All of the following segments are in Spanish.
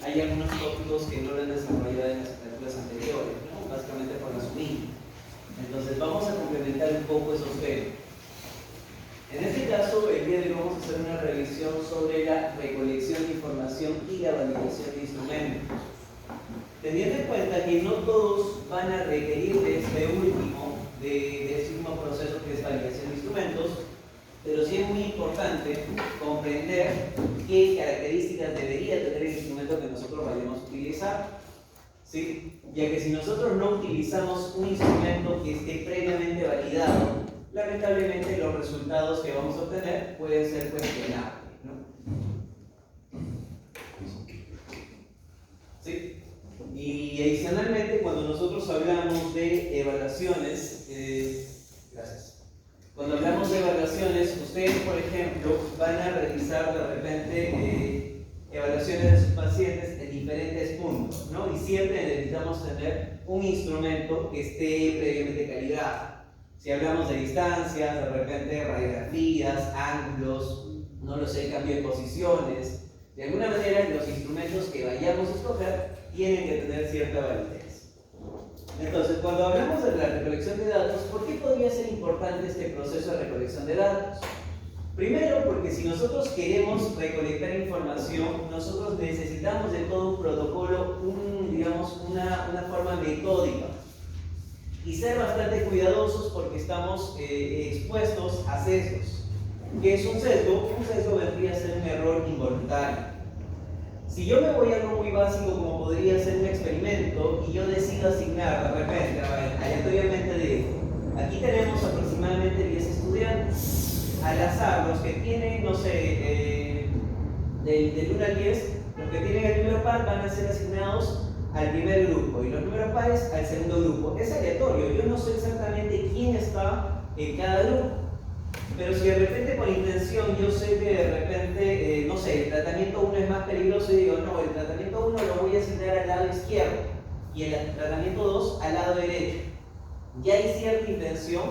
hay algunos tópicos que no lo han desarrollado en las películas anteriores, ¿no? Básicamente por asumir. Entonces vamos a complementar un poco esos temas. En este caso, el día de hoy vamos a hacer una revisión sobre la recolección de información y la validación de instrumentos. Teniendo en cuenta que no todos van a requerir de este último proceso que es validación de instrumentos, pero sí es muy importante comprender qué características debería tener el instrumento que nosotros vayamos a utilizar, ¿sí? Ya que si nosotros no utilizamos un instrumento que esté previamente validado, lamentablemente los resultados que vamos a obtener pueden ser cuestionables, ¿no? ¿Sí? Y adicionalmente, cuando nosotros hablamos de evaluaciones, cuando hablamos de evaluaciones, ustedes, por ejemplo, van a realizar de repente evaluaciones de sus pacientes en diferentes puntos, ¿no? Y siempre necesitamos tener un instrumento que esté previamente calibrado. Si hablamos de distancias, de repente radiografías, ángulos, no lo sé, cambio de posiciones, de alguna manera los instrumentos que vayamos a escoger tienen que tener cierta validez. Entonces, cuando hablamos de la recolección de datos, ¿por qué podría ser importante este proceso de recolección de datos? Primero, porque si nosotros queremos recolectar información, nosotros necesitamos de todo un protocolo, una forma metódica. Y ser bastante cuidadosos porque estamos expuestos a sesgos. ¿Qué es un sesgo? Un sesgo vendría a ser un error involuntario. Si yo me voy a algo muy básico como podría ser un experimento y yo decido asignar de repente, aleatoriamente digo, aquí tenemos aproximadamente 10 estudiantes, al azar, los que tienen, no sé, del 1 al 10, los que tienen el número par van a ser asignados al primer grupo y los números pares al segundo grupo. Es aleatorio, yo no sé exactamente quién está en cada grupo. Pero si de repente por intención yo sé que de repente, no sé, el tratamiento 1 es más peligroso y digo, no, el tratamiento 1 lo voy a asignar al lado izquierdo y el tratamiento 2 al lado derecho. Ya hay cierta intención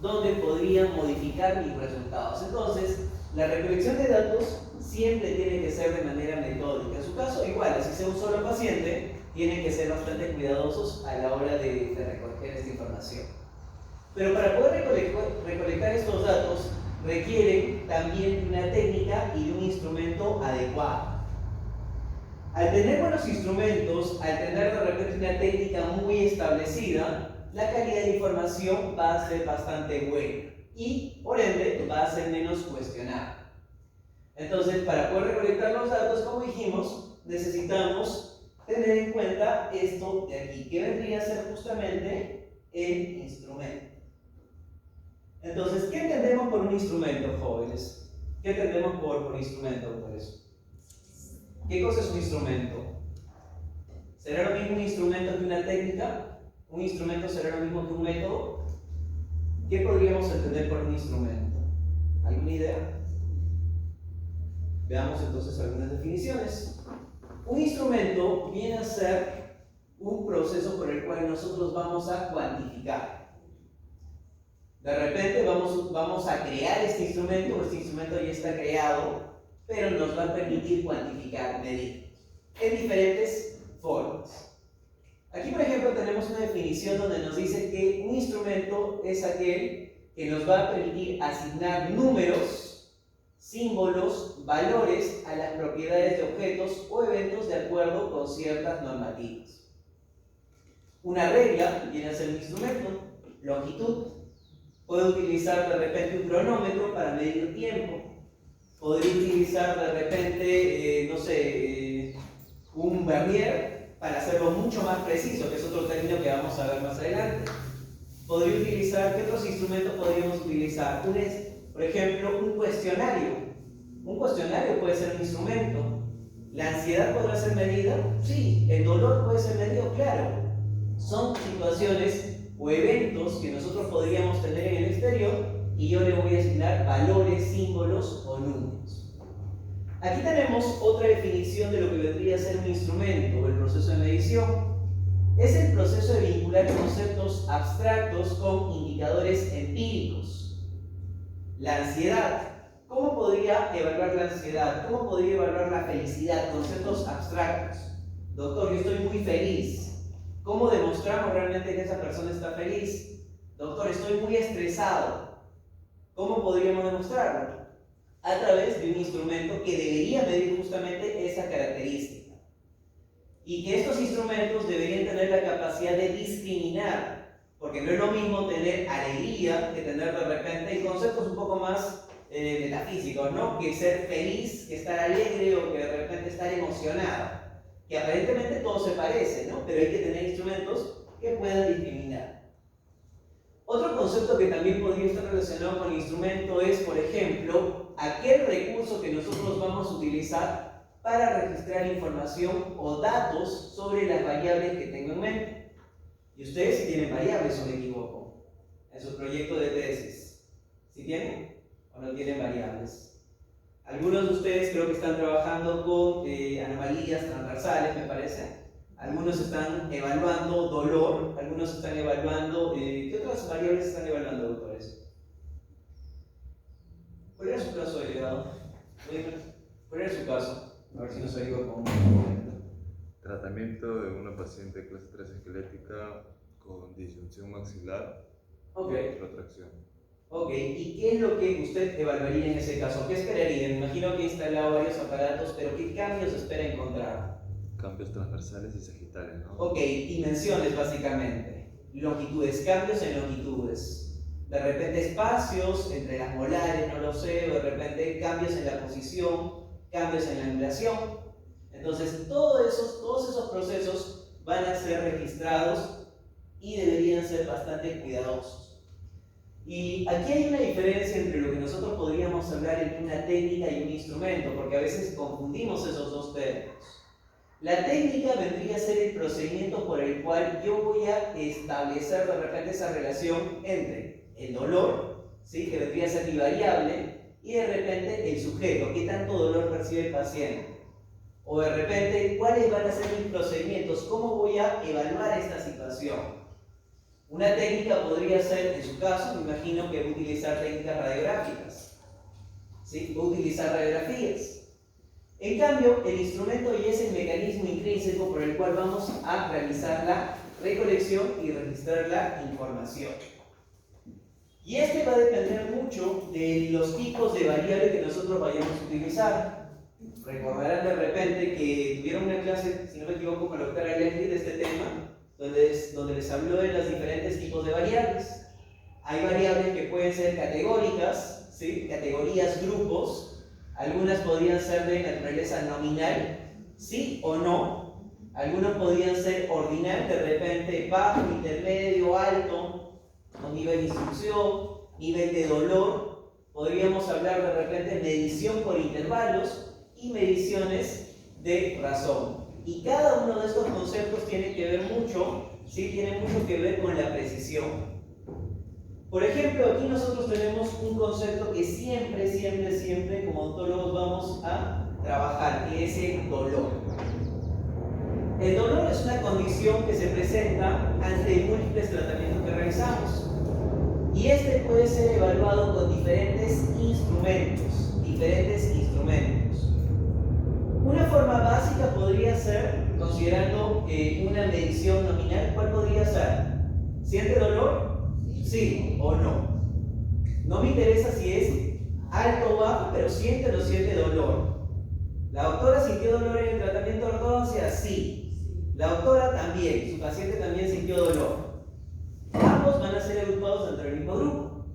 donde podría modificar mis resultados. Entonces, la recolección de datos siempre tiene que ser de manera metódica. En su caso, igual, si sea un solo paciente, tienen que ser bastante cuidadosos a la hora de recoger esta información. Pero para poder recolectar estos datos requieren también de una técnica y de un instrumento adecuado. Al tener buenos instrumentos, al tener de repente una técnica muy establecida, la calidad de información va a ser bastante buena y, por ende, va a ser menos cuestionada. Entonces, para poder recolectar los datos, como dijimos, necesitamos tener en cuenta esto de aquí, que vendría a ser justamente el instrumento. Entonces, ¿qué entendemos por un instrumento, jóvenes? ¿Qué entendemos por instrumento, por eso? ¿Qué cosa es un instrumento? ¿Será lo mismo un instrumento que una técnica? ¿Un instrumento será lo mismo que un método? ¿Qué podríamos entender por un instrumento? ¿Alguna idea? Veamos entonces algunas definiciones. Un instrumento viene a ser un proceso por el cual nosotros vamos a cuantificar. De repente vamos a crear este instrumento ya está creado, pero nos va a permitir cuantificar, medir, en diferentes formas. Aquí, por ejemplo, tenemos una definición donde nos dice que un instrumento es aquel que nos va a permitir asignar números, símbolos, valores a las propiedades de objetos o eventos de acuerdo con ciertas normativas. Una regla viene a ser un instrumento, longitud. Puedo utilizar de repente un cronómetro para medir tiempo. Podría utilizar de repente, un vernier para hacerlo mucho más preciso, que es otro término que vamos a ver más adelante. Podría utilizar, ¿qué otros instrumentos podríamos utilizar? Por ejemplo, un cuestionario. Un cuestionario puede ser un instrumento. ¿La ansiedad podrá ser medida? Sí. ¿El dolor puede ser medido? Claro. Son situaciones o eventos que nosotros podríamos tener en el exterior y yo le voy a asignar valores, símbolos o números. Aquí tenemos otra definición de lo que vendría a ser un instrumento o el proceso de medición. Es el proceso de vincular conceptos abstractos con indicadores empíricos. La ansiedad. ¿Cómo podría evaluar la ansiedad? ¿Cómo podría evaluar la felicidad? Conceptos abstractos. Doctor, yo estoy muy feliz. ¿Cómo demostramos realmente que esa persona está feliz? Doctor, estoy muy estresado. ¿Cómo podríamos demostrarlo? A través de un instrumento que debería medir justamente esa característica. Y que estos instrumentos deberían tener la capacidad de discriminar, porque no es lo mismo tener alegría que tener de repente conceptos un poco más metafísicos, ¿no? Que ser feliz, que estar alegre o que de repente estar emocionado. Que aparentemente todo se parece, ¿no? Pero hay que tener instrumentos que puedan discriminar. Otro concepto que también podría estar relacionado con el instrumento es, por ejemplo, aquel recurso que nosotros vamos a utilizar para registrar información o datos sobre las variables que tengo en mente. Y ustedes si tienen variables, o me equivoco, en su proyecto de tesis. ¿Sí tienen o no tienen variables? Algunos de ustedes creo que están trabajando con anomalías transversales, me parece. Algunos están evaluando dolor, algunos están evaluando... ¿qué otras variables están evaluando, doctores? ¿Cuál era su caso, delegado? ¿Cuál era su caso? A ver si nos ayuda con un momento. Tratamiento de una paciente de clase 3 esquelética con disyunción maxilar y protracción. Ok, ¿y qué es lo que usted evaluaría en ese caso? ¿Qué esperaría? Me imagino que ha instalado varios aparatos, pero ¿qué cambios espera encontrar? Cambios transversales y sagitales, ¿no? Ok, dimensiones básicamente. Longitudes, cambios en longitudes. De repente espacios entre las molares, no lo sé, o de repente cambios en la posición, cambios en la angulación. Entonces, todos esos procesos van a ser registrados y deberían ser bastante cuidadosos. Y aquí hay una diferencia entre lo que nosotros podríamos hablar entre una técnica y un instrumento, porque a veces confundimos esos dos términos. La técnica vendría a ser el procedimiento por el cual yo voy a establecer de repente esa relación entre el dolor, ¿sí? Que vendría a ser mi variable, y de repente el sujeto, qué tanto dolor percibe el paciente. O de repente, ¿cuáles van a ser mis procedimientos? ¿Cómo voy a evaluar esta situación? Una técnica podría ser, en su caso, me imagino que va a utilizar técnicas radiográficas, ¿sí? Va a utilizar radiografías. En cambio, el instrumento ya es el mecanismo intrínseco por el cual vamos a realizar la recolección y registrar la información. Y este va a depender mucho de los tipos de variables que nosotros vayamos a utilizar. Recordarán de repente que tuvieron una clase, si no me equivoco, con la doctora Leslie de este tema, donde les habló de los diferentes tipos de variables. Hay variables que pueden ser categóricas, ¿sí? Categorías, grupos. Algunas podrían ser de naturaleza nominal, sí o no. Algunos podrían ser ordinal, de repente bajo, intermedio, alto, o nivel de instrucción, nivel de dolor. Podríamos hablar de repente de medición por intervalos y mediciones de razón. Y cada uno de estos conceptos tiene que ver mucho, ¿sí? Tiene mucho que ver con la precisión. Por ejemplo, aquí nosotros tenemos un concepto que siempre, como odontólogos vamos a trabajar, que es el dolor. El dolor es una condición que se presenta ante múltiples tratamientos que realizamos. Y este puede ser evaluado con diferentes instrumentos. Una forma básica podría ser, considerando una medición nominal, ¿cuál podría ser? ¿Siente dolor? Sí o no. No me interesa si es alto o bajo, pero siente o no siente dolor. ¿La doctora sintió dolor en el tratamiento de ortodoncia? Sí. La doctora también, su paciente también sintió dolor. Ambos van a ser agrupados dentro del mismo grupo.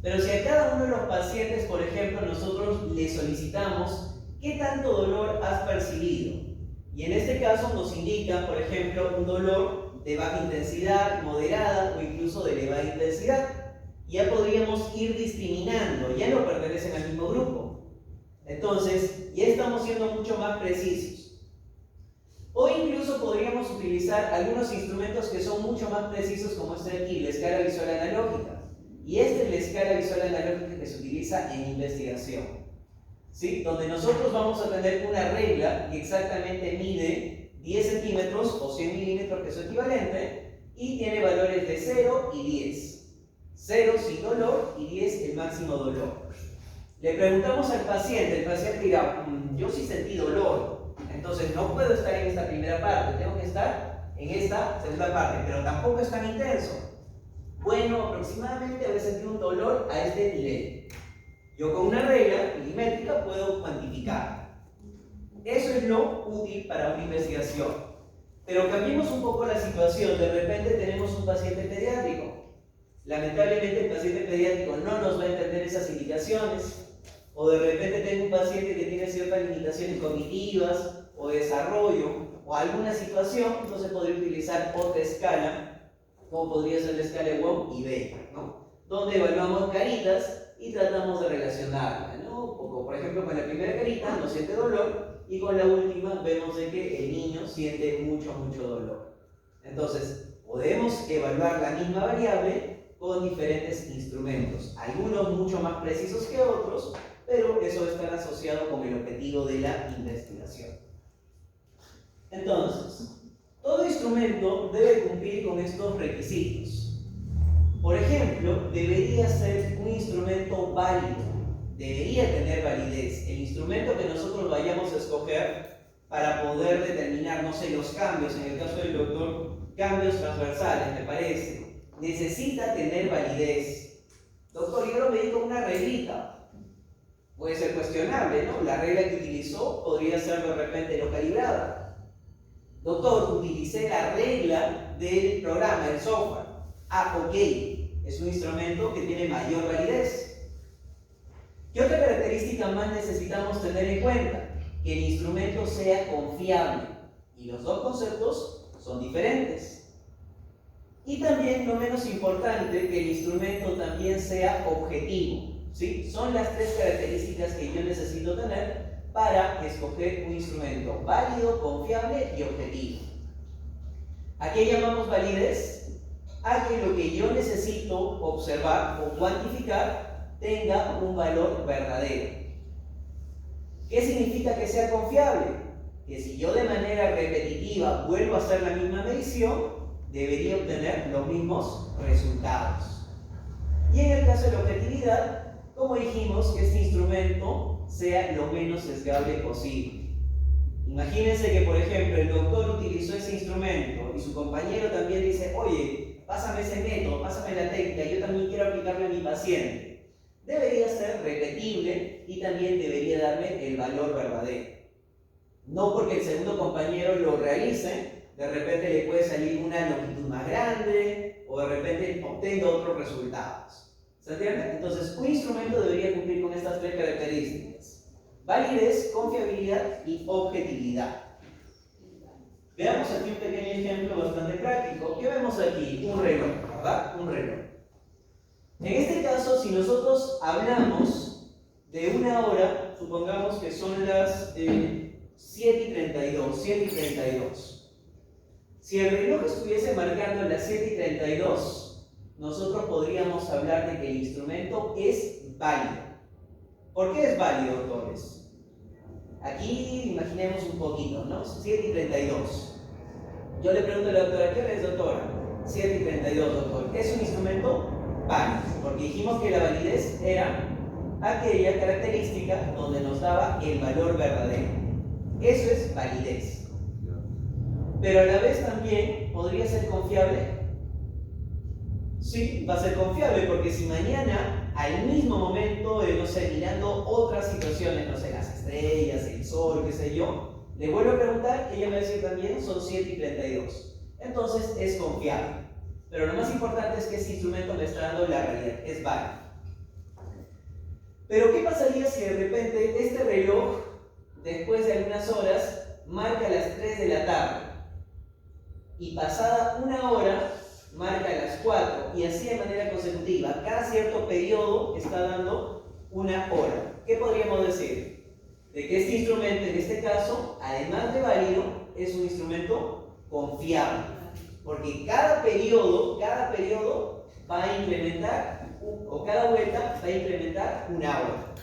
Pero si a cada uno de los pacientes, por ejemplo, nosotros le solicitamos qué tanto dolor has percibido, y en este caso nos indica, por ejemplo, un dolor de baja intensidad, moderada o incluso de elevada intensidad, ya podríamos ir discriminando, ya no pertenecen al mismo grupo. Entonces, ya estamos siendo mucho más precisos. O incluso podríamos utilizar algunos instrumentos que son mucho más precisos, como este de aquí, la escala visual analógica. Y esta es la escala visual analógica que se utiliza en investigación, ¿sí? Donde nosotros vamos a tener una regla que exactamente mide 10 centímetros o 100 milímetros, que es su equivalente, y tiene valores de 0 y 10. 0 sin dolor y 10 el máximo dolor. Le preguntamos al paciente, el paciente dirá, yo sí sentí dolor. Entonces no puedo estar en esta primera parte, tengo que estar en esta segunda parte, pero tampoco es tan intenso. Bueno, aproximadamente a veces sentir un dolor a este nivel. Yo con una regla milimétrica puedo cuantificar. Eso es lo útil para una investigación. Pero cambiemos un poco la situación. De repente tenemos un paciente pediátrico. Lamentablemente el paciente pediátrico no nos va a entender esas indicaciones. O de repente tengo un paciente que tiene ciertas limitaciones cognitivas o desarrollo o alguna situación, entonces podría utilizar otra escala, como podría ser la escala de Wong y Baker, ¿no? Donde evaluamos caritas y tratamos de relacionarla, ¿no? O, por ejemplo, con la primera carita no siente dolor y con la última vemos de que el niño siente mucho dolor. Entonces, podemos evaluar la misma variable con diferentes instrumentos, algunos mucho más precisos que otros, pero eso está asociado con el objetivo de la investigación. Entonces, todo instrumento debe cumplir con estos requisitos. Por ejemplo, debería ser un instrumento válido, debería tener validez. El instrumento que nosotros vayamos a escoger para poder determinar, no sé, los cambios, en el caso del doctor, cambios transversales, me parece, necesita tener validez. Doctor, yo lo medí con una reglita. Puede ser cuestionable, ¿no? La regla que utilizó podría ser de repente no calibrada. Doctor, utilicé la regla del programa, del software. Ah, ok, es un instrumento que tiene mayor validez. ¿Qué otra característica más necesitamos tener en cuenta? Que el instrumento sea confiable. Y los dos conceptos son diferentes. Y también, no menos importante, que el instrumento también sea objetivo. ¿Sí? Son las tres características que yo necesito tener para escoger un instrumento válido, confiable y objetivo. ¿A qué llamamos validez? A que lo que yo necesito observar o cuantificar tenga un valor verdadero. ¿Qué significa que sea confiable? Que si yo de manera repetitiva vuelvo a hacer la misma medición, debería obtener los mismos resultados. Y en el caso de la objetividad, como dijimos, que este instrumento sea lo menos sesgable posible. Imagínense que, por ejemplo, el doctor utilizó ese instrumento y su compañero también dice, oye, pásame ese método, pásame la técnica, yo también quiero aplicarlo a mi paciente. Debería ser repetible y también debería darme el valor verdadero. No porque el segundo compañero lo realice, de repente le puede salir una longitud más grande o de repente obtenga otros resultados. ¿Se entiende? Entonces, un instrumento debería cumplir con estas tres características: validez, confiabilidad y objetividad. Veamos aquí un pequeño ejemplo bastante práctico. ¿Qué vemos aquí? Un reloj, ¿verdad? Un reloj. En este caso, si nosotros hablamos de una hora, supongamos que son las 7:32, 7:32. Si el reloj estuviese marcando las 7:32, nosotros podríamos hablar de que el instrumento es válido. ¿Por qué es válido, doctores? Aquí imaginemos un poquito, ¿no? 7:32. Yo le pregunto a la doctora, ¿qué hora es, doctora? 7:32, doctor. ¿Es un instrumento válido? Porque dijimos que la validez era aquella característica donde nos daba el valor verdadero. Eso es validez. Pero a la vez también podría ser confiable. Sí, va a ser confiable, porque si mañana, al mismo momento, no sé, mirando otras situaciones, no sé, las estrellas, el sol, qué sé yo, le vuelvo a preguntar, ella me va a decir también, son 7:32. Entonces, es confiable. Pero lo más importante es que ese instrumento me está dando la realidad, es válido. Pero, ¿qué pasaría si de repente este reloj, después de algunas horas, marca las 3 de la tarde? Y pasada una hora, marca las 4, y así de manera consecutiva. Cada cierto periodo está dando una hora. ¿Qué podríamos decir? De que este instrumento, en este caso, además de válido, es un instrumento confiable. Porque cada periodo va a incrementar, o cada vuelta va a incrementar una hora.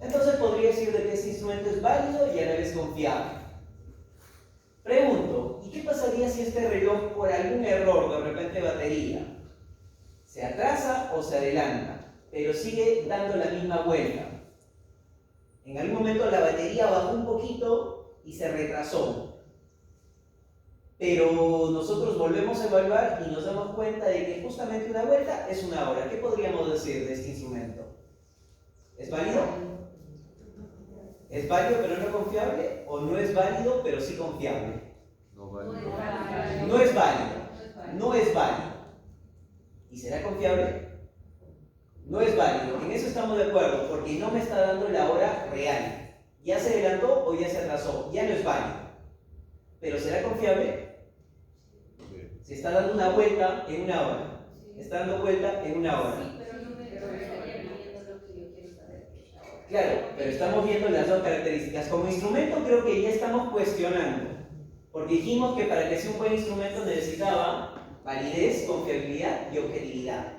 Entonces podría decir de que este instrumento es válido y a la vez confiable. Pregunto, ¿y qué pasaría si este reloj, por algún error, de repente batería, se atrasa o se adelanta, pero sigue dando la misma vuelta? En algún momento la batería bajó un poquito y se retrasó. Pero nosotros volvemos a evaluar y nos damos cuenta de que justamente una vuelta es una hora. ¿Qué podríamos decir de este instrumento? ¿Es válido? ¿Es válido pero no confiable? ¿O no es válido pero sí confiable? No válido. No es válido. No es válido. ¿Y será confiable? No es válido. En eso estamos de acuerdo, porque no me está dando la hora real. Ya se adelantó o ya se atrasó. Ya no es válido. ¿Pero será confiable? Se está dando una vuelta en una hora. Está dando vuelta en una hora. Sí, pero no me estaría midiendo lo que yo quiero saber. Claro, pero estamos viendo las dos características. Como instrumento creo que ya estamos cuestionando. Porque dijimos que para que sea un buen instrumento necesitaba validez, confiabilidad y objetividad.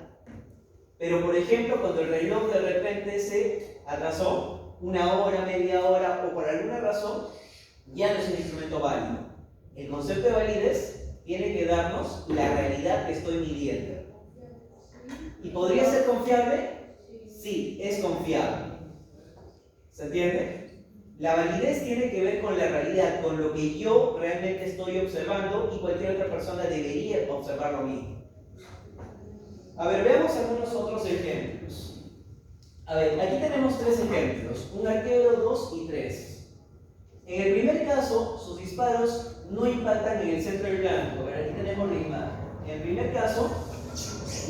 Pero por ejemplo, cuando el reloj de repente se atrasó una hora, media hora o por alguna razón, ya no es un instrumento válido. El concepto de validez tiene que darnos la realidad que estoy midiendo. ¿Y podría ser confiable? Sí, es confiable. ¿Se entiende? La validez tiene que ver con la realidad, con lo que yo realmente estoy observando y cualquier otra persona debería observar lo mismo. A ver, veamos algunos otros ejemplos. A ver, aquí tenemos tres ejemplos, un arquero, 2 y 3. En el primer caso, sus disparos no impactan en el centro del blanco. A ver, aquí tenemos la imagen. En el primer caso,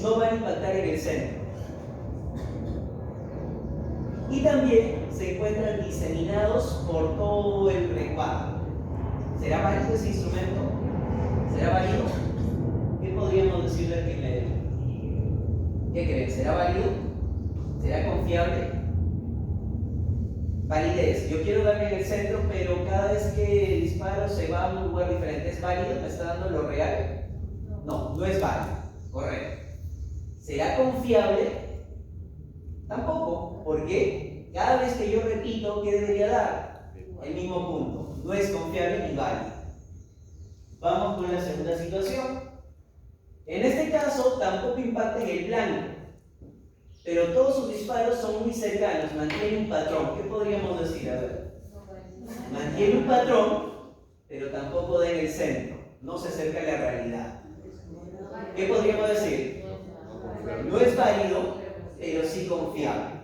no van a impactar en el centro. Y también se encuentran diseminados por todo el recuadro. ¿Será válido ese instrumento? ¿Será válido? ¿Qué podríamos decirle al primero? ¿Qué creen? ¿Será válido? ¿Será confiable? Validez. Yo quiero darle en el centro, pero cada vez que el disparo se va a un lugar diferente, ¿es válido? ¿Me está dando lo real? No, no es válido. Correcto. ¿Será confiable? Tampoco. ¿Por qué? Cada vez que yo repito, ¿qué debería dar? El mismo punto. No es confiable ni válido. Vamos con la segunda situación. En este caso, tampoco impacta en el blanco, pero todos sus disparos son muy cercanos, mantiene un patrón. ¿Qué podríamos decir? A ver. Mantiene un patrón, pero tampoco da en el centro. No se acerca a la realidad. ¿Qué podríamos decir? No es válido, pero sí confiable.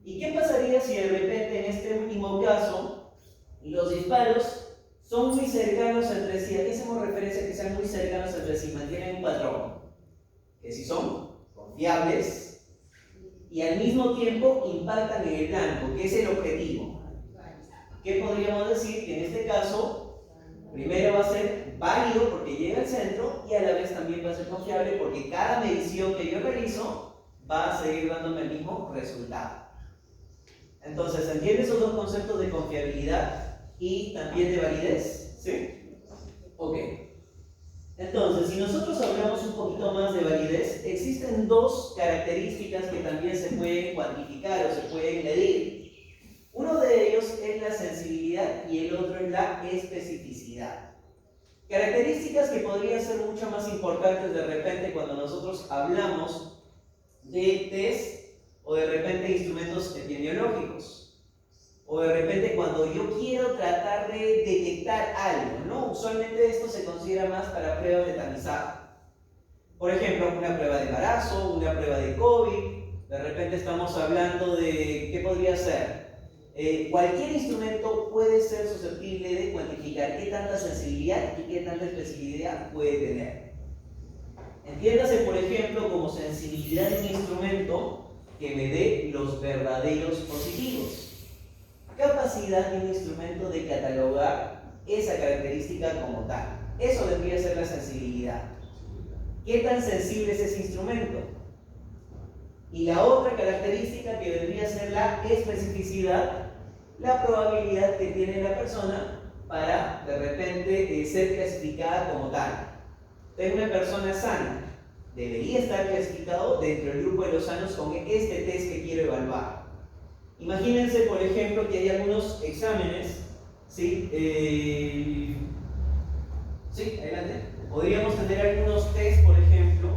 ¿Y qué pasaría si de repente en este último caso los disparos son muy cercanos entre sí? ¿A qué hacemos referencia a que sean muy cercanos entre sí? Mantienen un patrón. Que si son confiables y al mismo tiempo impactan en el blanco, que es el objetivo. ¿Qué podríamos decir? Que en este caso, primero va a ser válido porque llega al centro y a la vez también va a ser confiable porque cada medición que yo realizo va a seguir dándome el mismo resultado. Entonces, ¿entiende esos dos conceptos de confiabilidad y también de validez? ¿Sí? Ok. Entonces, si nosotros hablamos un poquito más de validez, existen dos características que también se pueden cuantificar o se pueden medir. Uno de ellos es la sensibilidad y el otro es la especificidad. Características que podrían ser mucho más importantes de repente cuando nosotros hablamos de test o de repente instrumentos epidemiológicos. O de repente cuando yo quiero tratar de detectar algo, ¿no? Usualmente esto se considera más para pruebas de tamizaje. Por ejemplo, una prueba de embarazo, una prueba de COVID. De repente estamos hablando de, ¿qué podría ser? Cualquier instrumento puede ser susceptible de cuantificar qué tanta sensibilidad y qué tanta especificidad puede tener. Entiéndase, por ejemplo, como sensibilidad de un instrumento que me dé los verdaderos positivos. Capacidad de un instrumento de catalogar esa característica como tal. Eso debería ser la sensibilidad. ¿Qué tan sensible es ese instrumento? Y la otra característica que debería ser la especificidad, la probabilidad que tiene la persona para de repente ser clasificada como tal. Tengo una persona sana, debería estar clasificado dentro del grupo de los sanos con este test que quiero evaluar. Imagínense, por ejemplo, que hay algunos exámenes, ¿sí? Sí, adelante. Podríamos tener algunos test, por ejemplo,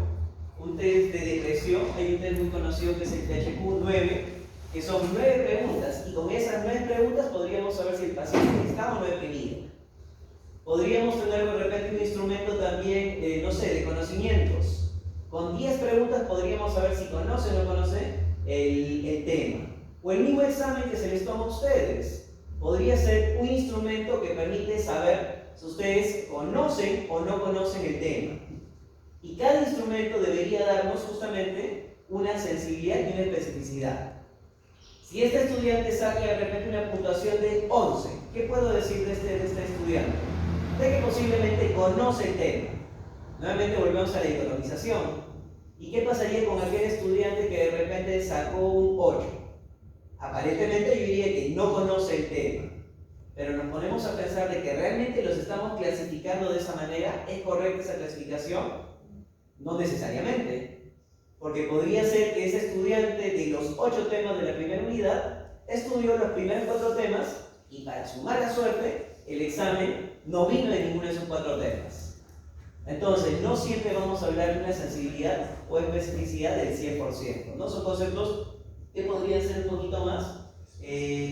un test de depresión. Hay un test muy conocido que es el THQ-9, que son 9 preguntas, y con esas 9 preguntas podríamos saber si el paciente está o no deprimido. Podríamos tener de repente un instrumento también, no sé, de conocimientos. Con 10 preguntas podríamos saber si conoce o no conoce el tema. O el mismo examen que se les toma a ustedes. Podría ser un instrumento que permite saber si ustedes conocen o no conocen el tema. Y cada instrumento debería darnos justamente una sensibilidad y una especificidad. Si este estudiante saca de repente una puntuación de 11, ¿qué puedo decir de este estudiante? De que posiblemente conoce el tema. Nuevamente volvemos a la dicotomización. ¿Y qué pasaría con aquel estudiante que de repente sacó un 8? Aparentemente yo diría que no conoce el tema. Pero nos ponemos a pensar de que realmente los estamos clasificando de esa manera. ¿Es correcta esa clasificación? No necesariamente. Porque podría ser que ese estudiante de los 8 temas de la primera unidad estudió los primeros 4 temas y para su mala suerte el examen no vino de ninguno de esos 4 temas. Entonces no siempre vamos a hablar de una sensibilidad o especificidad del 100%. ¿No? Son conceptos que podrían ser un poquito más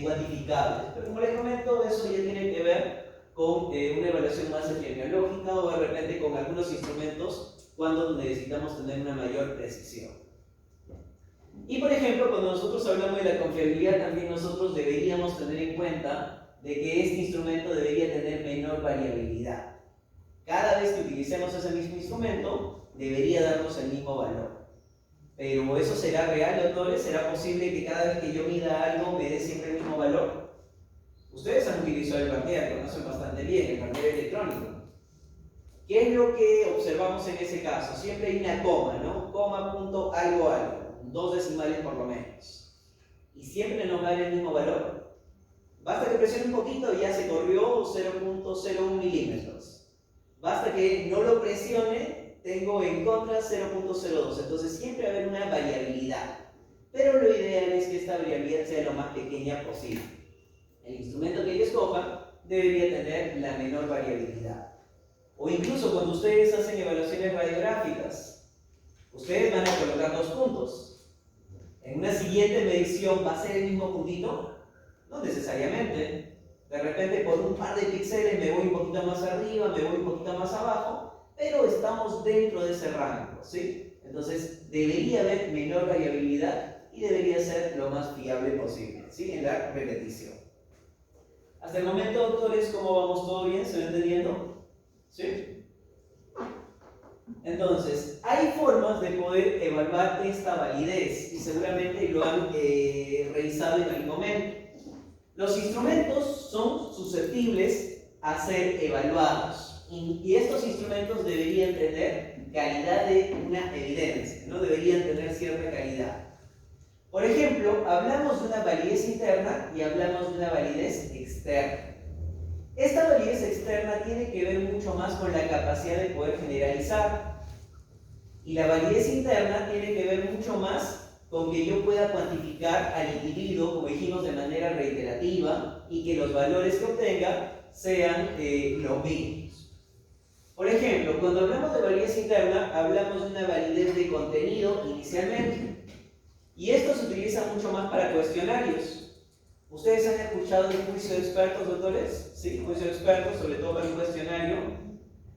cuantificables. Pero como les comento, eso ya tiene que ver con una evaluación más epidemiológica o de repente con algunos instrumentos cuando necesitamos tener una mayor precisión. Y por ejemplo, cuando nosotros hablamos de la confiabilidad, también nosotros deberíamos tener en cuenta de que este instrumento debería tener menor variabilidad. Cada vez que utilicemos ese mismo instrumento, debería darnos el mismo valor. Pero ¿eso será real, doctores? ¿Será posible que cada vez que yo mida algo me dé siempre el mismo valor? Ustedes han utilizado el Barnier, lo conocen bastante bien, el Barnier electrónico. ¿Qué es lo que observamos en ese caso? Siempre hay una coma, ¿no? Coma, punto, algo, algo. 2 decimales por lo menos. ¿Y siempre nos va a dar el mismo valor? Basta que presione un poquito y ya se corrió 0.01 milímetros. Basta que no lo presione, tengo en contra 0.02. Entonces siempre va a haber una variabilidad. Pero lo ideal es que esta variabilidad sea lo más pequeña posible. El instrumento que yo escoja debería tener la menor variabilidad. O incluso cuando ustedes hacen evaluaciones radiográficas, ustedes van a colocar 2 puntos. ¿En una siguiente medición va a ser el mismo puntito? No necesariamente. De repente por un par de píxeles me voy un poquito más arriba, me voy un poquito más abajo, pero estamos dentro de ese rango, ¿sí? Entonces debería haber menor variabilidad y debería ser lo más fiable posible, ¿sí? En la repetición. Hasta el momento, doctores, ¿cómo vamos? ¿Todo bien? ¿Se va entendiendo? ¿Sí? Entonces, hay formas de poder evaluar esta validez y seguramente lo han revisado en algún momento. Los instrumentos son susceptibles a ser evaluados y estos instrumentos deberían tener calidad de una evidencia, ¿no? Deberían tener cierta calidad. Por ejemplo, hablamos de una validez interna y hablamos de una validez externa. Esta validez externa tiene que ver mucho más con la capacidad de poder generalizar. Y la validez interna tiene que ver mucho más con que yo pueda cuantificar al individuo, como dijimos, de manera reiterativa y que los valores que obtenga sean los mismos. Por ejemplo, cuando hablamos de validez interna, hablamos de una validez de contenido inicialmente. Y esto se utiliza mucho más para cuestionarios. ¿Ustedes han escuchado el juicio de expertos, doctores? Sí, juicio de expertos, sobre todo para un cuestionario.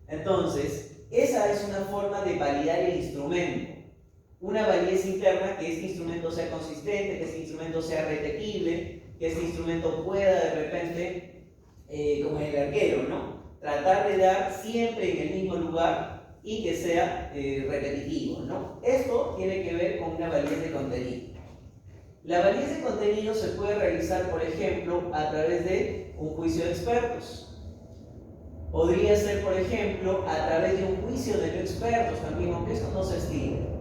Entonces, esa es una forma de validar el instrumento. Una validez interna, que este instrumento sea consistente, que este instrumento sea repetible, que este instrumento pueda de repente, como en el arquero, ¿no? Tratar de dar siempre en el mismo lugar y que sea repetitivo, ¿no? Esto tiene que ver con una validez de contenido. La validez de contenido se puede realizar, por ejemplo, a través de un juicio de expertos. Podría ser, por ejemplo, a través de un juicio de no expertos también, aunque esto no se estime.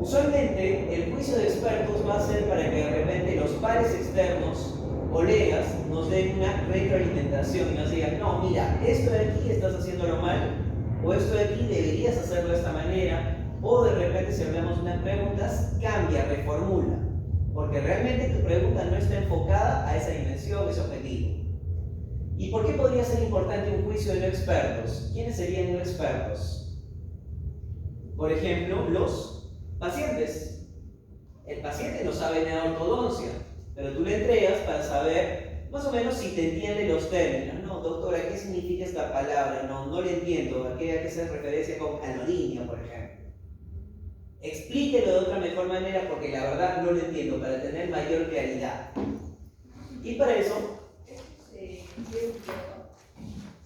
Usualmente, el juicio de expertos va a ser para que de repente los pares externos, colegas, nos den una retroalimentación y nos digan, no, mira, esto de aquí estás haciéndolo mal, o esto de aquí deberías hacerlo de esta manera, o de repente si hablamos de unas preguntas, cambia, reformula. Porque realmente tu pregunta no está enfocada a esa dimensión, ese objetivo. ¿Y por qué podría ser importante un juicio de no expertos? ¿Quiénes serían no expertos? Por ejemplo, los pacientes. El paciente no sabe nada de ortodoncia, pero tú le entregas para saber más o menos si te entiende los términos. No, doctora, ¿qué significa esta palabra? No le entiendo. ¿A qué se referencia con anodinia, por ejemplo? Explíquelo de otra mejor manera porque la verdad no lo entiendo, para tener mayor claridad. Y para eso,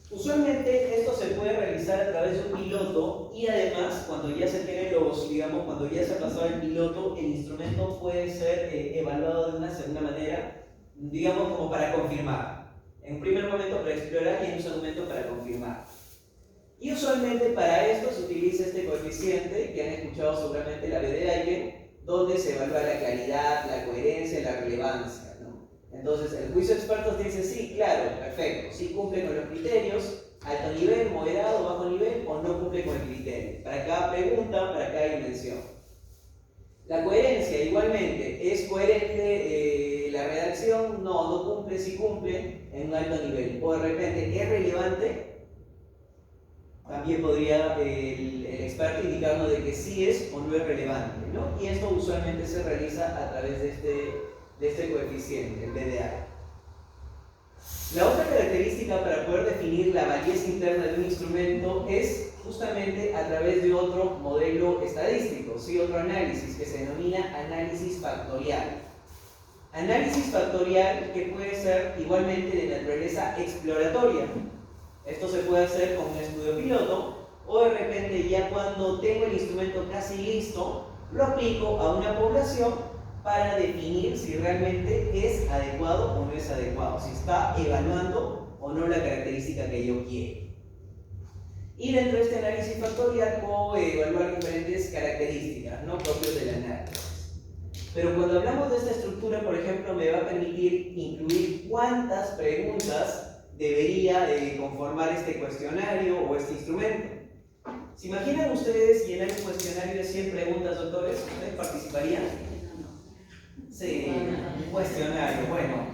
usualmente esto se puede realizar a través de un piloto y además cuando ya se tienen los, digamos, cuando ya se ha pasado el piloto, el instrumento puede ser evaluado de una segunda manera, digamos como para confirmar. En un primer momento para explorar y en un segundo momento para confirmar. Y usualmente para esto se utiliza este coeficiente que han escuchado seguramente, la B de Eigen, donde se evalúa la calidad, la coherencia, la relevancia, ¿no? Entonces el juicio de expertos dice sí, claro, perfecto, sí cumple con los criterios, alto nivel, moderado, bajo nivel, o no cumple con el criterio, para cada pregunta, para cada dimensión. La coherencia igualmente, ¿es coherente la redacción? No cumple, sí cumple en un alto nivel, o de repente es relevante. También podría el experto indicarnos de que sí es o no es relevante, ¿no? Y esto usualmente se realiza a través de este coeficiente, el BDA. La otra característica para poder definir la validez interna de un instrumento es justamente a través de otro modelo estadístico, ¿sí? Otro análisis que se denomina análisis factorial. Análisis factorial que puede ser igualmente de naturaleza exploratoria. Esto se puede hacer con un estudio piloto o de repente ya cuando tengo el instrumento casi listo, lo aplico a una población para definir si realmente es adecuado o no es adecuado, si está evaluando o no la característica que yo quiero. Y dentro de este análisis factorial puedo evaluar diferentes características, ¿no?, propios del análisis. Pero cuando hablamos de esta estructura, por ejemplo, me va a permitir incluir cuántas preguntas debería conformar este cuestionario o este instrumento. ¿Se imaginan ustedes llenar un cuestionario de 100 preguntas, doctores? ¿Ustedes participarían? Sí, un cuestionario, bueno.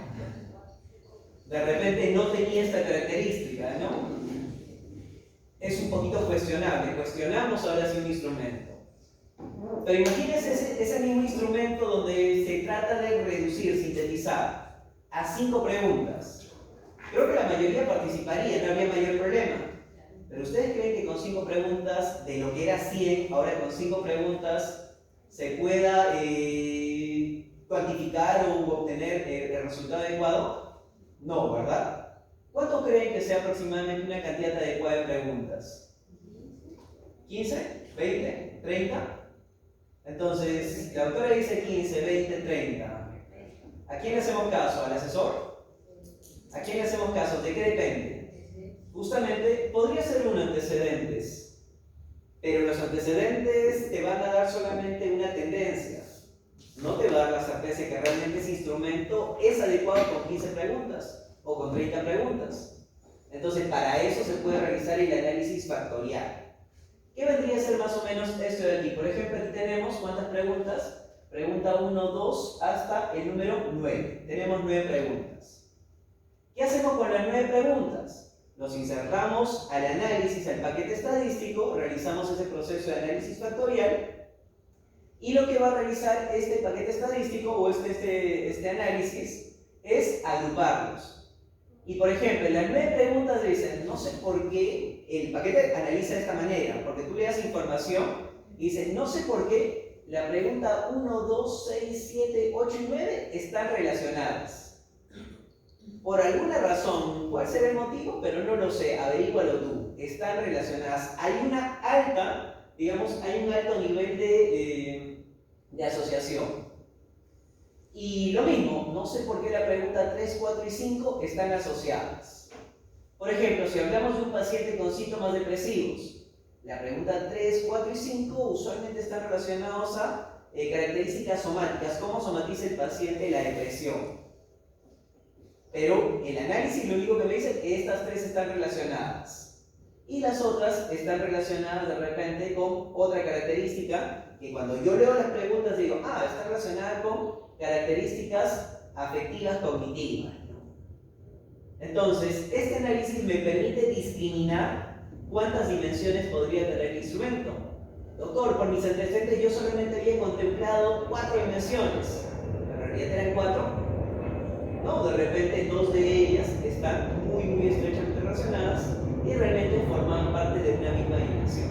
De repente no tenía esta característica, ¿no? Es un poquito cuestionable. Cuestionamos ahora sí un instrumento. Pero imagínense ese mismo instrumento donde se trata de reducir, sintetizar a 5 preguntas. Creo que la mayoría participaría, no habría mayor problema. Pero ¿ustedes creen que con 5 preguntas, de lo que era 100, ahora con 5 preguntas, se pueda cuantificar o obtener el resultado adecuado? No, ¿verdad? ¿Cuánto creen que sea aproximadamente una cantidad adecuada de preguntas? ¿15? ¿20? ¿30? Entonces, la doctora dice 15, 20, 30. ¿A quién le hacemos caso? ¿Al asesor? ¿A quién le hacemos caso? ¿De qué depende? Justamente, podría ser un antecedentes, pero los antecedentes te van a dar solamente una tendencia. No te va a dar la certeza que realmente ese instrumento es adecuado con 15 preguntas o con 30 preguntas. Entonces, para eso se puede realizar el análisis factorial. ¿Qué vendría a ser más o menos esto de aquí? Por ejemplo, aquí tenemos ¿cuántas preguntas? Pregunta 1, 2, hasta el número 9. Tenemos 9 preguntas. ¿Qué hacemos con las 9 preguntas? Los insertamos al análisis, al paquete estadístico, realizamos ese proceso de análisis factorial y lo que va a realizar este paquete estadístico o este análisis es agruparlos. Y por ejemplo, en las 9 preguntas dicen, no sé por qué el paquete analiza de esta manera, porque tú le das información y dice, no sé por qué la pregunta 1, 2, 6, 7, 8 y 9 están relacionadas. Por alguna razón, ¿cuál será el motivo? Pero no lo sé, averígualo tú. Están relacionadas. Hay una alta, digamos, hay un alto nivel de asociación. Y lo mismo, no sé por qué la pregunta 3, 4 y 5 están asociadas. Por ejemplo, si hablamos de un paciente con síntomas depresivos, la pregunta 3, 4 y 5 usualmente están relacionados a características somáticas, cómo somatiza el paciente la depresión. Pero el análisis lo único que me dice es que estas 3 están relacionadas. Y las otras están relacionadas de repente con otra característica que cuando yo leo las preguntas digo, está relacionada con características afectivas cognitivas, ¿no? Entonces, este análisis me permite discriminar cuántas dimensiones podría tener el instrumento. Doctor, por mis antecedentes yo solamente había contemplado 4 dimensiones. En realidad eran 4. No, de repente 2 de ellas están muy estrechamente relacionadas y realmente forman parte de una misma dimensión.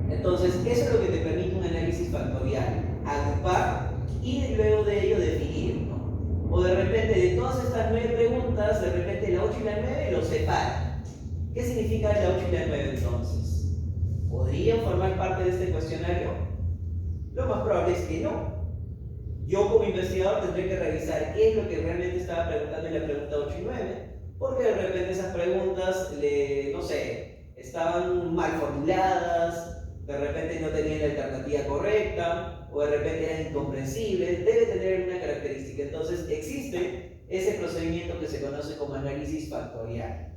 Entonces, eso es lo que te permite un análisis factorial, agrupar y luego de ello definir, ¿no? O de repente de todas estas 9 preguntas, de repente la 8 y la 9 los separa. ¿Qué significa la 8 y la 9 entonces? ¿Podrían formar parte de este cuestionario? Lo más probable es que no. Yo como investigador tendré que revisar qué es lo que realmente estaba preguntando en la pregunta 8 y 9, porque de repente esas preguntas, no sé, estaban mal formuladas, de repente no tenían la alternativa correcta, o de repente eran incomprensibles, debe tener una característica. Entonces existe ese procedimiento que se conoce como análisis factorial,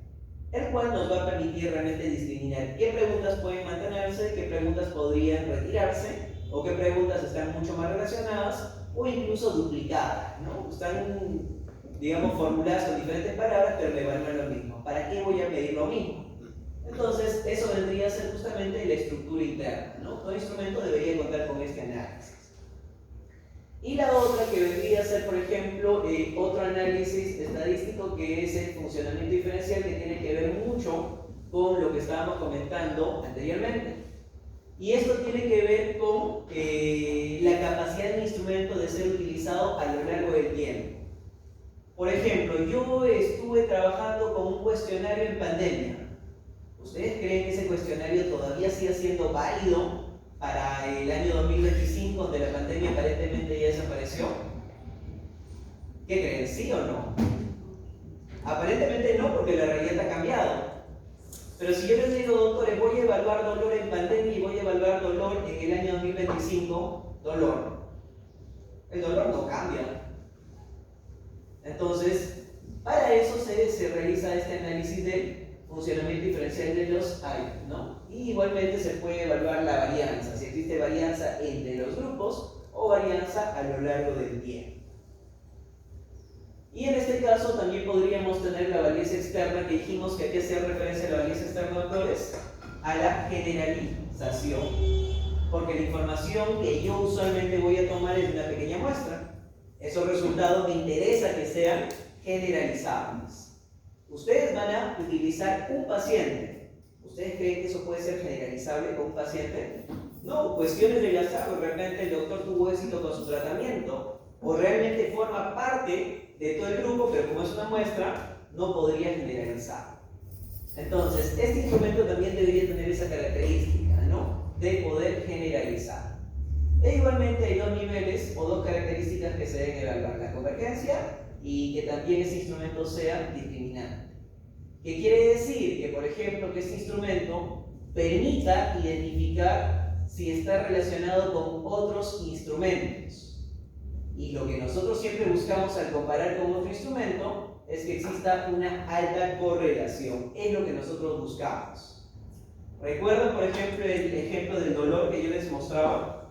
el cual nos va a permitir realmente discriminar qué preguntas pueden mantenerse, qué preguntas podrían retirarse, o qué preguntas están mucho más relacionadas, o incluso duplicadas, ¿no? Están, digamos, formuladas con diferentes palabras, pero me evalúan lo mismo. ¿Para qué voy a medir lo mismo? Entonces, eso vendría a ser justamente la estructura interna, ¿no? Todo instrumento debería contar con este análisis. Y la otra que vendría a ser, por ejemplo, otro análisis estadístico, que es el funcionamiento diferencial, que tiene que ver mucho con lo que estábamos comentando anteriormente. Y esto tiene que ver con la capacidad del instrumento de ser utilizado a lo largo del tiempo. Por ejemplo, yo estuve trabajando con un cuestionario en pandemia. ¿Ustedes creen que ese cuestionario todavía sigue siendo válido para el año 2025, donde la pandemia aparentemente ya desapareció? ¿Qué creen? ¿Sí o no? Aparentemente no, porque la realidad ha cambiado. Pero si yo les digo, doctores, voy a evaluar dolor en pandemia y voy a evaluar dolor en el año 2025, el dolor no cambia. Entonces, para eso se realiza este análisis del funcionamiento diferencial de los AIP, ¿no? Y igualmente se puede evaluar la varianza, si existe varianza entre los grupos o varianza a lo largo del tiempo. Y en este caso también podríamos tener la validez externa, que dijimos que hay que hacer referencia a la validez externa, doctores, a la generalización, porque la información que yo usualmente voy a tomar es una pequeña muestra. Esos resultados me interesa que sean generalizables. Ustedes van a utilizar un paciente. ¿Ustedes creen que eso puede ser generalizable con un paciente? No, cuestiones del azar, de repente el doctor tuvo éxito con su tratamiento, o realmente forma parte de todo el grupo, pero como es una muestra, no podría generalizar. Entonces, este instrumento también debería tener esa característica, ¿no? De poder generalizar. E igualmente hay 2 niveles o 2 características que se deben evaluar: la convergencia y que también ese instrumento sea discriminante. ¿Qué quiere decir? Que, por ejemplo, que este instrumento permita identificar si está relacionado con otros instrumentos. Y lo que nosotros siempre buscamos al comparar con otro instrumento es que exista una alta correlación. Es lo que nosotros buscamos. ¿Recuerdan, por ejemplo, el ejemplo del dolor que yo les mostraba?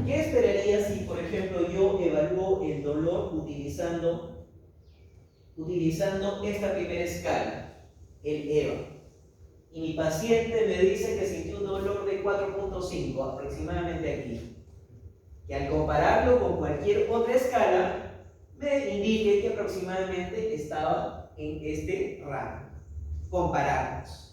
¿Qué esperaría si, por ejemplo, yo evalúo el dolor utilizando esta primera escala, el EVA? Y mi paciente me dice que sintió un dolor de 4.5, aproximadamente aquí. Que al compararlo con cualquier otra escala, me indique que aproximadamente estaba en este rango. Comparamos.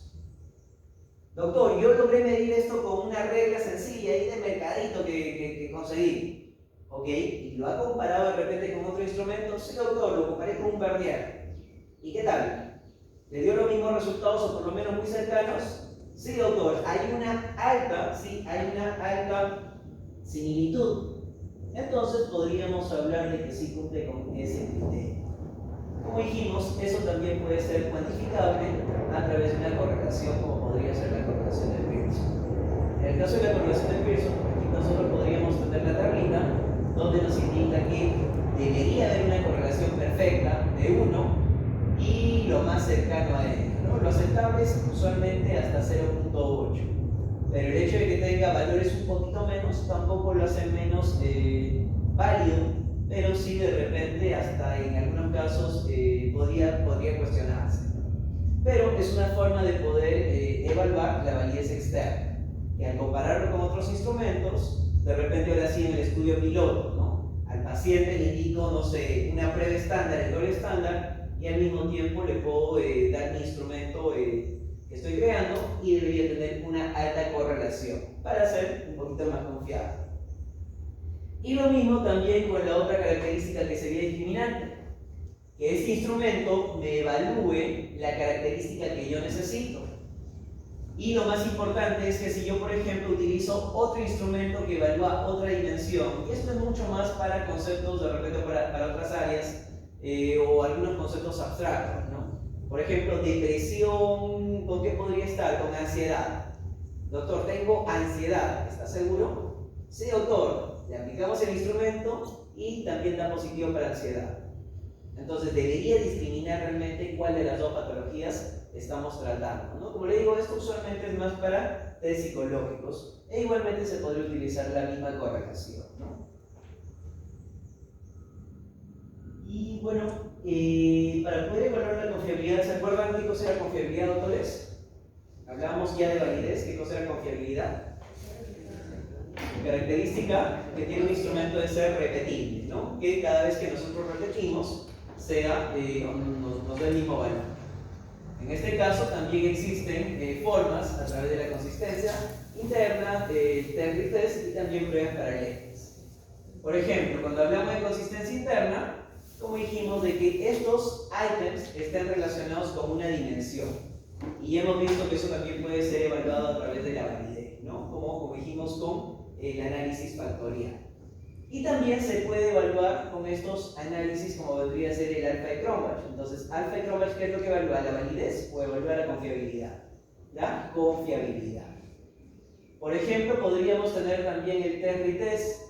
Doctor, yo logré medir esto con una regla sencilla ahí de mercadito que conseguí. ¿Ok? ¿Y lo ha comparado de repente con otro instrumento? Sí, doctor, lo comparé con un Vernier. ¿Y qué tal? ¿Le dio los mismos resultados o por lo menos muy cercanos? Sí, doctor, hay una alta similitud. Entonces podríamos hablar de que sí cumple con ese criterio. Como dijimos, eso también puede ser cuantificable a través de una correlación, como podría ser la correlación de Pearson. En el caso de la correlación de Pearson, aquí nosotros podríamos tener la tablita donde nos indica que debería haber una correlación perfecta de 1 y lo más cercano a ella, ¿no? Lo aceptable es usualmente hasta 0.8. Pero el hecho de que tenga valores un poquito menos tampoco lo hace menos válido, pero sí de repente hasta en algunos casos podría cuestionarse. Pero es una forma de poder evaluar la validez externa. que al compararlo con otros instrumentos, de repente ahora sí en el estudio piloto, ¿no? Al paciente le indico, no sé, una prueba estándar, el doble estándar, y al mismo tiempo le puedo dar mi instrumento que estoy creando y debería tener una alta correlación para ser un poquito más confiable. Y lo mismo también con la otra característica que sería discriminante, que este instrumento me evalúe la característica que yo necesito. Y lo más importante es que si yo, por ejemplo, utilizo otro instrumento que evalúa otra dimensión, y esto es mucho más para conceptos de repente para otras áreas o algunos conceptos abstractos, ¿no? Por ejemplo, depresión, ¿con qué podría estar? Con ansiedad. Doctor, tengo ansiedad, ¿está seguro? Sí, doctor, le aplicamos el instrumento y también da positivo para ansiedad. Entonces debería discriminar realmente cuál de las dos patologías estamos tratando, ¿no? Como le digo, esto usualmente es más para test psicológicos e igualmente se podría utilizar la misma correlación, ¿no? Y bueno, para poder evaluar la confiabilidad, ¿se acuerdan qué cosa era confiabilidad, doctores? Hablábamos ya de validez, ¿qué cosa era confiabilidad? Característica que tiene un instrumento de ser repetible, ¿no? Que cada vez que nosotros repetimos sea, nos dé el mismo valor. En este caso también existen formas a través de la consistencia interna, Terry test y también pruebas paralelas. Por ejemplo, cuando hablamos de consistencia interna, como dijimos, de que estos ítems estén relacionados con una dimensión. Y hemos visto que eso también puede ser evaluado a través de la validez, ¿no? Como dijimos con el análisis factorial. Y también se puede evaluar con estos análisis como vendría a ser el alfa de Cronbach. Entonces, alfa de Cronbach, ¿qué es lo que evalúa? ¿La validez o evalúa la confiabilidad? La confiabilidad. Por ejemplo, podríamos tener también el Terry test,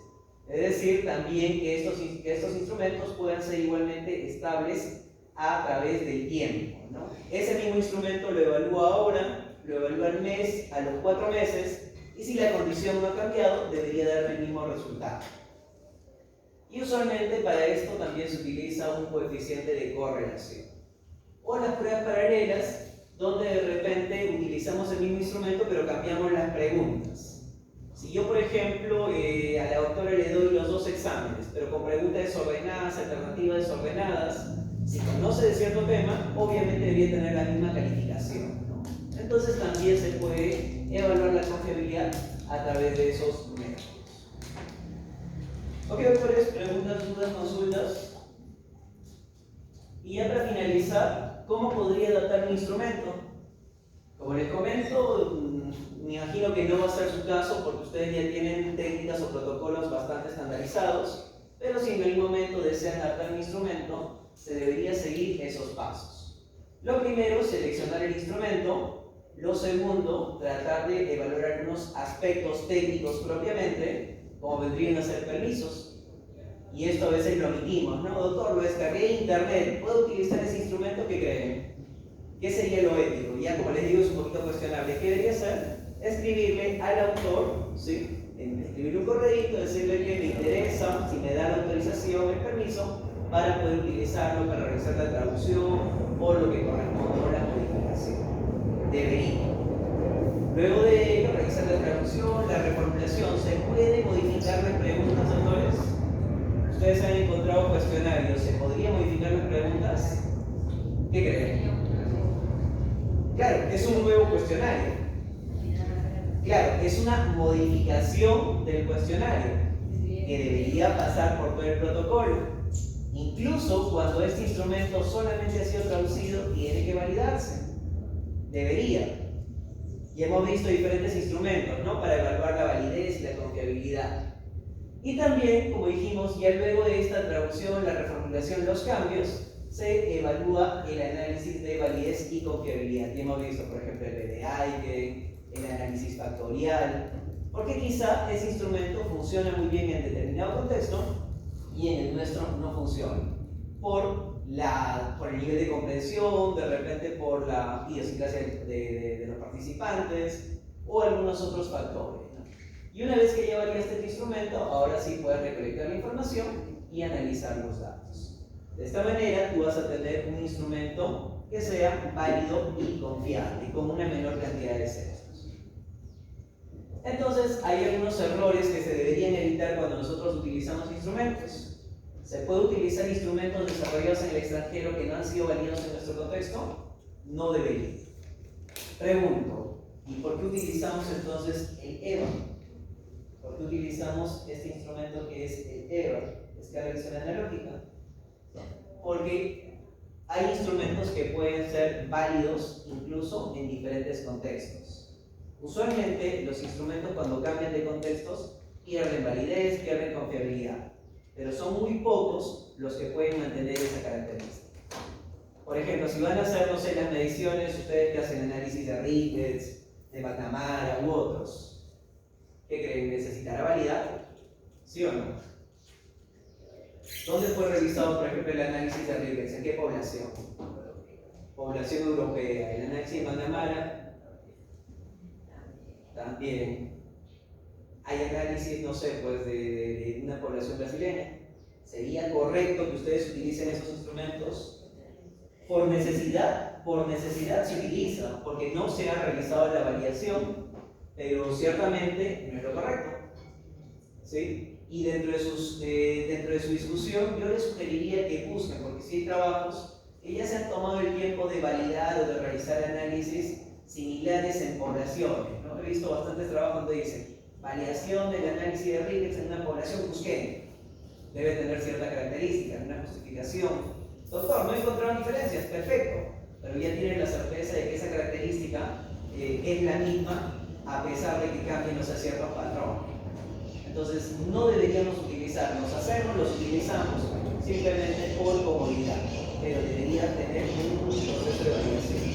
es decir, también que estos instrumentos puedan ser igualmente estables a través del tiempo, ¿no? Ese mismo instrumento lo evalúa ahora, lo evalúa al mes, a los 4 meses, y si la condición no ha cambiado, debería darme el mismo resultado. Y usualmente para esto también se utiliza un coeficiente de correlación. O las pruebas paralelas, donde de repente utilizamos el mismo instrumento pero cambiamos las preguntas. Si yo, por ejemplo, a la doctora le doy los 2 exámenes, pero con preguntas desordenadas, alternativas desordenadas, si conoce de cierto tema, obviamente debería tener la misma calificación, ¿no? Entonces también se puede evaluar la confiabilidad a través de esos métodos. Ok, doctores, preguntas, dudas, consultas. Y ya para finalizar, ¿cómo podría adaptar mi instrumento? Como les comento, me imagino que no va a ser su caso porque ustedes ya tienen técnicas o protocolos bastante estandarizados, pero si en algún momento desean adaptar mi instrumento, se debería seguir esos pasos. Lo primero, seleccionar el instrumento. Lo segundo, tratar de evaluar algunos aspectos técnicos propiamente, como vendrían a ser permisos. Y esto a veces lo omitimos, ¿no? Doctor, lo descargué en internet, ¿puedo utilizar ese instrumento? ¿Qué creen? ¿Qué sería lo ético? Ya como les digo, es un poquito cuestionable. ¿Qué debería hacer? Escribirle al autor, ¿sí? Escribirle un correo, decirle que me interesa, si me da la autorización, el permiso, para poder utilizarlo, para realizar la traducción o lo que corresponda a la modificación. Debería. Luego de ello, realizar la traducción, la reformulación. ¿Se puede modificar las preguntas, doctores? Ustedes han encontrado cuestionarios. ¿Se podría modificar las preguntas? ¿Qué creen? Claro, es un nuevo cuestionario. Claro, es una modificación del cuestionario que debería pasar por todo el protocolo. Incluso cuando este instrumento solamente ha sido traducido, tiene que validarse. Debería. Y hemos visto diferentes instrumentos, ¿no? Para evaluar la validez y la confiabilidad. Y también, como dijimos, ya luego de esta traducción, la reformulación, los cambios, se evalúa el análisis de validez y confiabilidad. Y hemos visto, por ejemplo, el BDI, el análisis factorial, porque quizá ese instrumento funciona muy bien en determinado contexto y en el nuestro no funciona. Por el nivel de comprensión, de repente por la idiosincrasia de los participantes o algunos otros factores, ¿no? Y una vez que ya validaste este instrumento, ahora sí puedes recolectar la información y analizar los datos. De esta manera tú vas a tener un instrumento que sea válido y confiable, con una menor cantidad de sesgos. Entonces, hay algunos errores que se deberían evitar cuando nosotros utilizamos instrumentos. ¿Se puede utilizar instrumentos desarrollados en el extranjero que no han sido válidos en nuestro contexto? No debería. Pregunto, ¿y por qué utilizamos entonces el EVA? ¿Por qué utilizamos este instrumento que es el EVA, escala visual analógica? Porque hay instrumentos que pueden ser válidos incluso en diferentes contextos. Usualmente los instrumentos cuando cambian de contextos pierden validez, pierden confiabilidad, pero son muy pocos los que pueden mantener esa característica. Por ejemplo, si van a hacer, no sé, las mediciones, ustedes que hacen análisis de Ricketts, de McNamara u otros, ¿qué creen? ¿Necesitará validar? ¿Sí o no? ¿Dónde fue revisado, por ejemplo, el análisis de Ricketts? ¿En qué población? Población europea. ¿El análisis de McNamara? También. Hay análisis, no sé, pues de una población brasileña. ¿Sería correcto que ustedes utilicen esos instrumentos? Por necesidad se utiliza, porque no se ha realizado la validación, pero ciertamente no es lo correcto. ¿Sí? Y dentro de su discusión, yo les sugeriría que busquen, porque si hay trabajos que ya se han tomado el tiempo de validar o de realizar análisis similares en poblaciones, ¿no? He visto bastantes trabajos donde dicen validación del análisis de Ricketts en una población cusqueña. Debe tener cierta característica, una justificación. Doctor, no encontraron diferencias, perfecto, pero ya tienen la certeza de que esa característica es la misma a pesar de que cambien los ciertos patrones. Entonces, no deberíamos utilizarlos, los utilizamos simplemente por comodidad, pero debería tener un proceso de validación.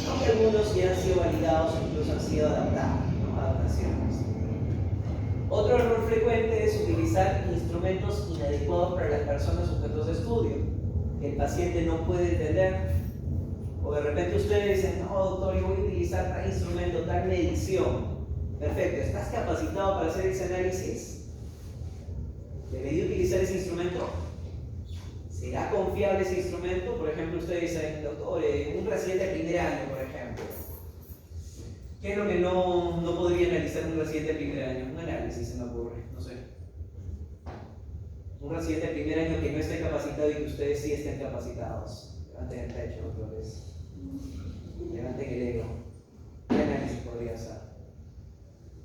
Aunque algunos ya han sido validados o incluso han sido adaptados, ¿no? Adaptaciones. Otro error frecuente es utilizar instrumentos inadecuados para las personas sujetos de estudio, que el paciente no puede entender. O de repente ustedes dicen, no doctor, yo voy a utilizar tal instrumento, tal medición. Perfecto, ¿estás capacitado para hacer ese análisis? ¿Debería utilizar ese instrumento? ¿Será confiable ese instrumento? Por ejemplo, ustedes dicen, doctor, un residente de primer año, por ejemplo. ¿Qué es lo que no podría analizar un residente de primer año? Un análisis se me ocurre, no sé. Un residente de primer año que no esté capacitado y que ustedes sí estén capacitados. Levanten el pecho, doctores. Levanten el ego. ¿Qué análisis podría ser?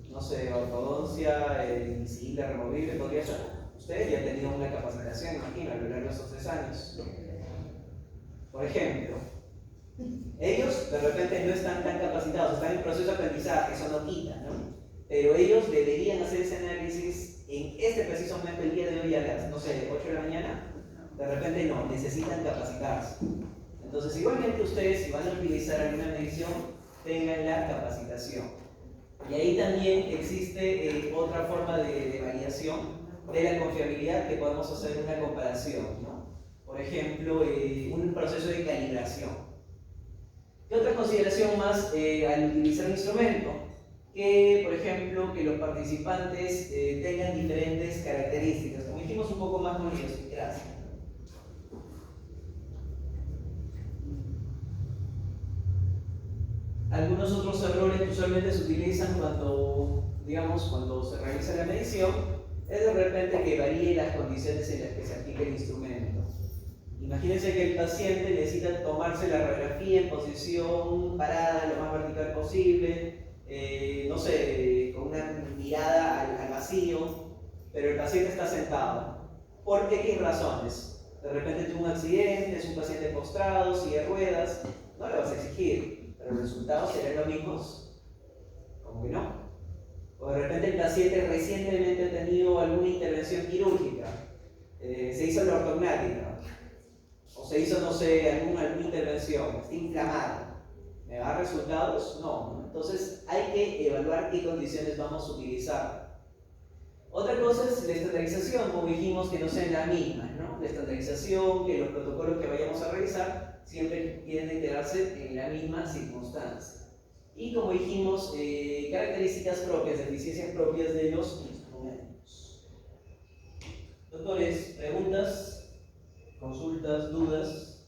No sé, ortodoncia, insila removible, podría ser. Ustedes ya han tenido una capacitación, imagino, a lo largo de esos 3 años. Por ejemplo, ellos de repente no están tan capacitados, están en proceso de aprendizaje, eso no quita, ¿no? Pero ellos deberían hacer ese análisis en este preciso momento, el día de hoy, a las, no sé, 8 de la mañana. De repente no, necesitan capacitarse. Entonces, igualmente ustedes, si van a utilizar alguna medición, tengan la capacitación. Y ahí también existe otra forma de validación de la confiabilidad que podemos hacer una comparación, ¿no? Por ejemplo, un proceso de calibración. ¿Qué otra consideración más al utilizar un instrumento? Que, por ejemplo, que los participantes tengan diferentes características. Como dijimos, un poco más con idiosincrasia. Algunos otros errores que usualmente se utilizan cuando se realiza la medición es de repente que varíen las condiciones en las que se aplica el instrumento. Imagínense que el paciente necesita tomarse la radiografía en posición parada, lo más vertical posible, no sé, con una mirada al vacío, pero el paciente está sentado. ¿Por qué razones? De repente tuvo un accidente, es un paciente postrado, silla de ruedas, no le vas a exigir. ¿Pero los resultados serán los mismos? ¿Cómo que no? O de repente el paciente recientemente ha tenido alguna intervención quirúrgica, se hizo la ortognática, o se hizo, no sé, alguna intervención, está inflamado. ¿Me va a dar resultados? No. Entonces hay que evaluar qué condiciones vamos a utilizar. Otra cosa es la estandarización, como dijimos, que no sean las mismas, ¿no? La estandarización, que los protocolos que vayamos a realizar siempre tienen que quedarse en la misma circunstancia. Y como dijimos, características propias, deficiencias propias de los instrumentos. Doctores, preguntas, consultas, dudas.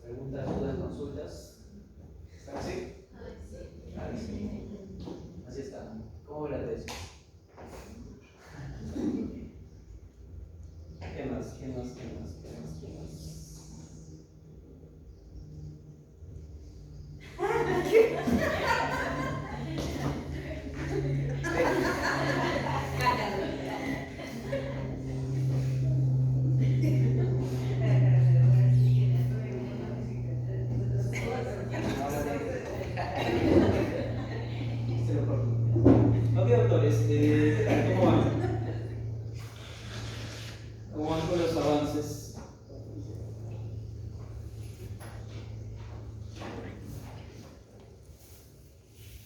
Preguntas, dudas, consultas. ¿Están así? Así es. ¿Cómo van con los avances?